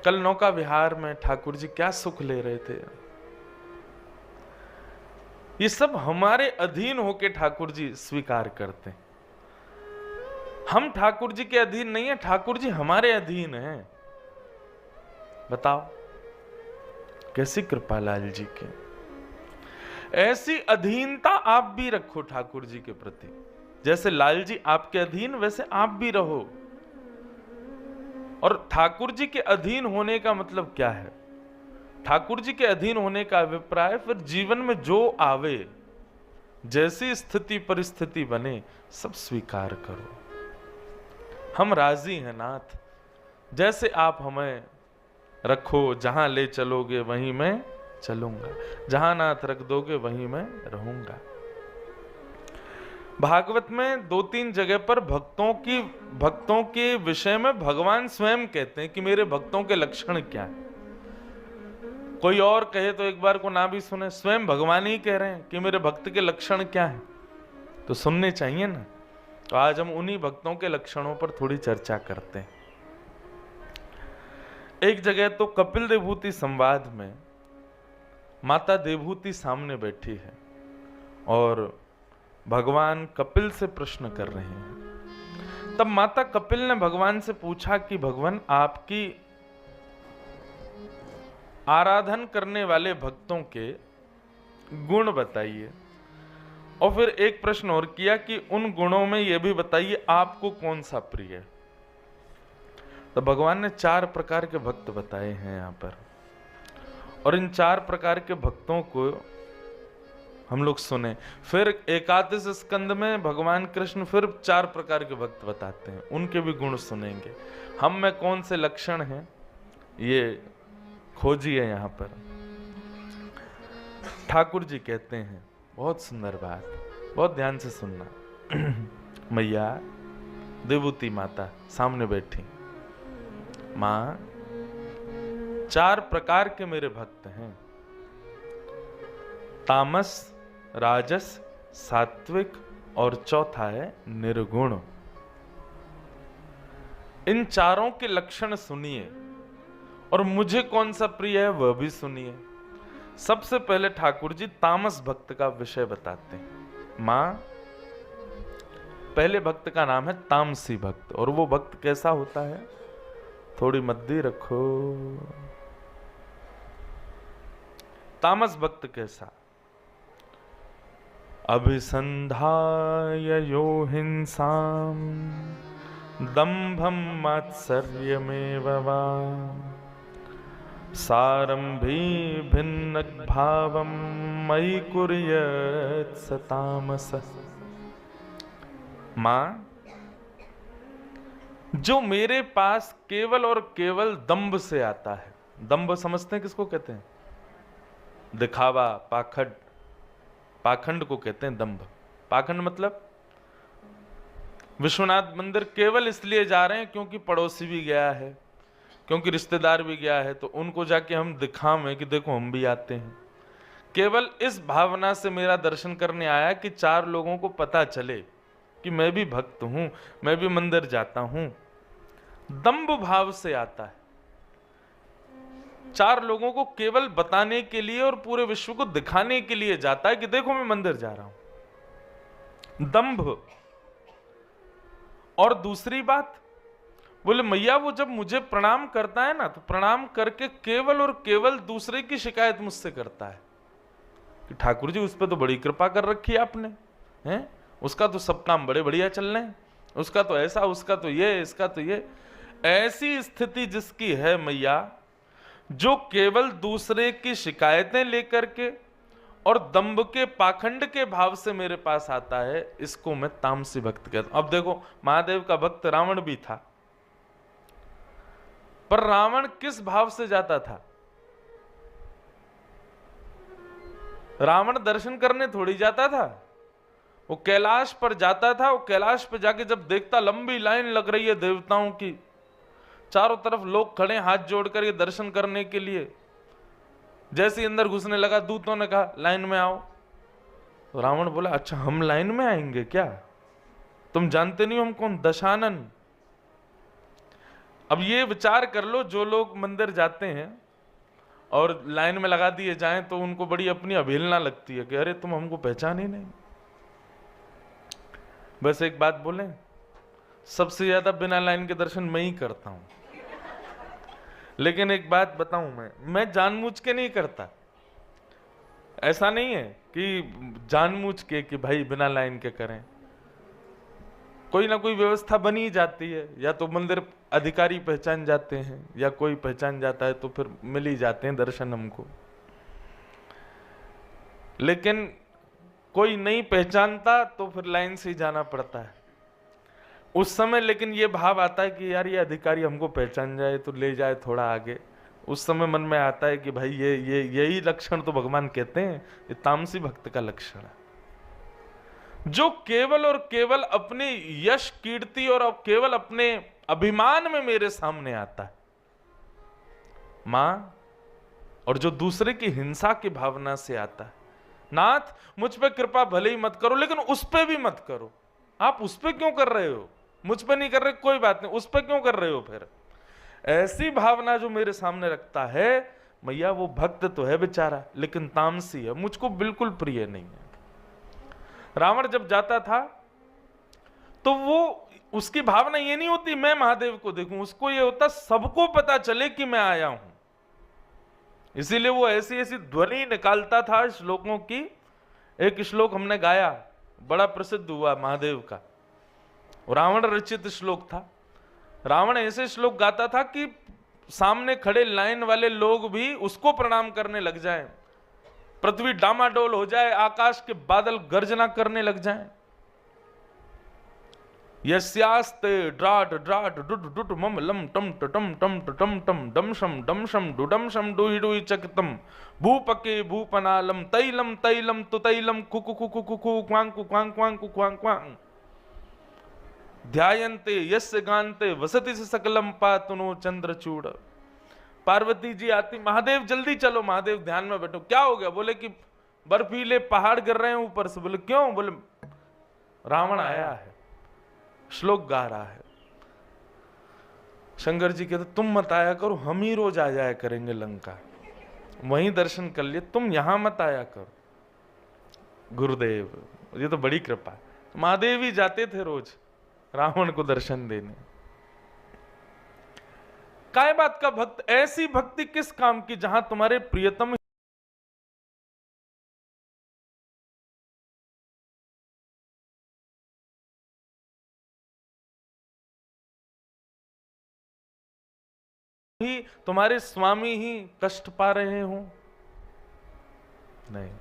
कल नौका विहार में ठाकुर जी क्या सुख ले रहे थे। ये सब हमारे अधीन होके ठाकुर जी स्वीकार करते हैं। हम ठाकुर जी के अधीन नहीं है, ठाकुर जी हमारे अधीन हैं। बताओ कैसी कृपा लाल जी की। ऐसी अधीनता आप भी रखो ठाकुर जी के प्रति। जैसे लाल जी आपके अधीन, वैसे आप भी रहो। और ठाकुर जी के अधीन होने का मतलब क्या है? ठाकुर जी के अधीन होने का अभिप्राय फिर जीवन में जो आवे, जैसी स्थिति परिस्थिति बने, सब स्वीकार करो। हम राजी हैं नाथ, जैसे आप हमें रखो, जहां ले चलोगे वहीं मैं चलूंगा, जहां नाथ रख दोगे वहीं मैं रहूंगा। भागवत में 2-3 जगह पर भक्तों के विषय में भगवान स्वयं कहते हैं कि मेरे भक्तों के लक्षण क्या है। कोई और कहे तो एक बार को ना भी सुने, स्वयं भगवान ही कह रहे हैं कि मेरे भक्त के लक्षण क्या है, तो सुनने चाहिए ना। तो आज हम उन्हीं भक्तों के लक्षणों पर थोड़ी चर्चा करते हैं। एक जगह तो कपिल देवहूति संवाद में माता देवहूति सामने बैठी है और भगवान कपिल से प्रश्न कर रहे हैं। तब माता कपिल ने भगवान से पूछा कि भगवान, आपकी आराधन करने वाले भक्तों के गुण बताइए। और फिर एक प्रश्न और किया कि उन गुणों में यह भी बताइए आपको कौन सा प्रिय है। तो भगवान ने 4 प्रकार के भक्त बताए हैं यहां पर, और इन 4 प्रकार के भक्तों को हम लोग सुने। फिर एकादश स्कंद में भगवान कृष्ण फिर 4 प्रकार के भक्त बताते हैं, उनके भी गुण सुनेंगे। हम में कौन से लक्षण हैं ये खोजिए। यहां पर ठाकुर जी कहते हैं, बहुत सुंदर बात, बहुत ध्यान से सुनना। मैया देवहूति माता सामने बैठी, मां 4 प्रकार के मेरे भक्त हैं, तामस, राजस, सात्विक और चौथा है निर्गुण। इन चारों के लक्षण सुनिए और मुझे कौन सा प्रिय है वह भी सुनिए। सबसे पहले ठाकुर जी तामस भक्त का विषय बताते हैं। मां, पहले भक्त का नाम है तामसी भक्त। और वो भक्त कैसा होता है? थोड़ी मद्दी रखो। तामस भक्त कैसा? अभिसंधाय यो हिंसाम दंभम मात्सर्यमेव वा सारंभी भिन्न भावम मयि कुर्यात् स तामस। मां, जो मेरे पास केवल और केवल दंभ से आता है। दंभ समझते हैं किसको कहते हैं? दिखावा, पाखंड। पाखंड को कहते हैं दंभ। पाखंड मतलब विश्वनाथ मंदिर केवल इसलिए जा रहे हैं क्योंकि पड़ोसी भी गया है, क्योंकि रिश्तेदार भी गया है, तो उनको जाके हम दिखावें कि देखो हम भी आते हैं। केवल इस भावना से मेरा दर्शन करने आया कि 4 लोगों को पता चले कि मैं भी भक्त हूं, मैं भी मंदिर जाता हूं। दंभ भाव से आता है, 4 लोगों को केवल बताने के लिए और पूरे विश्व को दिखाने के लिए जाता है कि देखो मैं मंदिर जा रहा हूं। दंभ। और दूसरी बात, बोले मैया वो जब मुझे प्रणाम करता है ना, तो प्रणाम करके केवल और केवल दूसरे की शिकायत मुझसे करता है कि ठाकुर जी उस पर तो बड़ी कृपा कर रखी है आपने, हैं? उसका तो सब काम बड़े बढ़िया चल रहे हैं, उसका तो ऐसा, उसका तो ये, इसका तो ये। ऐसी स्थिति जिसकी है मैया, जो केवल दूसरे की शिकायतें लेकर के और दंभ के पाखंड के भाव से मेरे पास आता है, इसको मैं तामसी भक्त कहता हूं। अब देखो, महादेव का भक्त रावण भी था, पर रावण किस भाव से जाता था? रावण दर्शन करने थोड़ी जाता था, वो कैलाश पर जाता था। वो कैलाश पर जाके जब देखता लंबी लाइन लग रही है देवताओं की, चारों तरफ लोग खड़े हाथ जोड़ कर ये दर्शन करने के लिए, जैसे अंदर घुसने लगा दूतों ने कहा लाइन में आओ। तो रावण बोला अच्छा हम लाइन में आएंगे क्या? तुम जानते नहीं हम कौन? दशानन। अब ये विचार कर लो, जो लोग मंदिर जाते हैं और लाइन में लगा दिए जाएं तो उनको बड़ी अपनी अवहेलना लगती है कि अरे तुम हमको पहचान ही नहीं। बस एक बात बोले, सबसे ज्यादा बिना लाइन के दर्शन मैं ही करता हूं। लेकिन एक बात बताऊं, मैं जानबूझ के नहीं करता। ऐसा नहीं है कि जानबूझ के कि भाई बिना लाइन के करें, कोई ना कोई व्यवस्था बनी जाती है, या तो मंदिर अधिकारी पहचान जाते हैं या कोई पहचान जाता है तो फिर मिल ही जाते हैं दर्शन हमको। लेकिन कोई नहीं पहचानता तो फिर लाइन से ही जाना पड़ता है उस समय। लेकिन ये भाव आता है कि यार ये अधिकारी हमको पहचान जाए तो ले जाए थोड़ा आगे। उस समय मन में आता है कि भाई यही लक्षण तो भगवान कहते हैं, ये तामसी भक्त का लक्षण है, जो केवल और केवल अपने यश कीर्ति और केवल अपने अभिमान में मेरे सामने आता है मां, और जो दूसरे की हिंसा की भावना से आता है। नाथ मुझ पे कृपा भले ही मत करो, लेकिन उस पे भी मत करो। आप उस पे क्यों कर रहे हो? मुझ पे नहीं कर रहे, कोई बात नहीं, उस पे क्यों कर रहे हो? फिर ऐसी भावना जो मेरे सामने रखता है मैया, वो भक्त तो है बेचारा, लेकिन तामसी है, मुझको बिल्कुल प्रिय नहीं है। रावण जब जाता था तो वो उसकी भावना ये नहीं होती मैं महादेव को देखूं, उसको ये होता सबको पता चले कि मैं आया हूं। इसीलिए वो ऐसी ऐसी ध्वनि निकालता था श्लोकों की। एक श्लोक हमने गाया, बड़ा प्रसिद्ध हुआ महादेव का, रावण रचित श्लोक था। रावण ऐसे श्लोक गाता था कि सामने खड़े लाइन वाले लोग भी उसको प्रणाम करने लग जाएं, पृथ्वी डामाडोल हो जाए, आकाश के बादल गर्जना करने लग जाएं। यस्यास्ते ड्राट ड्राट डुट डुट मम लम टम टम टम टम टम डमशम डमशम डुडमशम डुहि डुहि चकितम भूपके भूपनालम तैलम तैलम तुतैलम कुकु कुकु कुकु क्वांग क्वांग क्वांग क्वांग क्वांग ध्यायन्ते यस्य गान्ते वसति से सकलम पातुनो चंद्रचूड़। पार्वती जी आती, महादेव जल्दी चलो, महादेव ध्यान में बैठो। क्या हो गया? बोले कि बर्फीले पहाड़ गिर रहे हैं ऊपर से। बोले क्यों? बोले रावण आया है, श्लोक गा रहा है। शंकर जी कहते तुम मत आया करो, हम ही रोज आ जाया करेंगे लंका, वहीं दर्शन कर लिए, तुम यहां मत आया करो। गुरुदेव, ये तो बड़ी कृपा है। महादेव ही जाते थे रोज रावण को दर्शन देने। काय बात का भक्त? ऐसी भक्ति किस काम की जहां तुम्हारे प्रियतम ही, तुम्हारे स्वामी ही कष्ट पा रहे हो? नहीं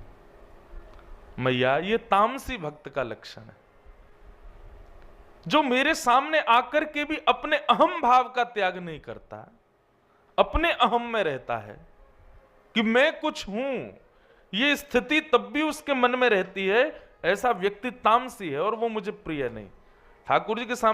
मैया, ये तामसी भक्त का लक्षण है, जो मेरे सामने आकर के भी अपने अहम भाव का त्याग नहीं करता, अपने अहम में रहता है कि मैं कुछ हूं। ये स्थिति तब भी उसके मन में रहती है। ऐसा व्यक्ति तामसी है और वो मुझे प्रिय नहीं। ठाकुर जी के सामने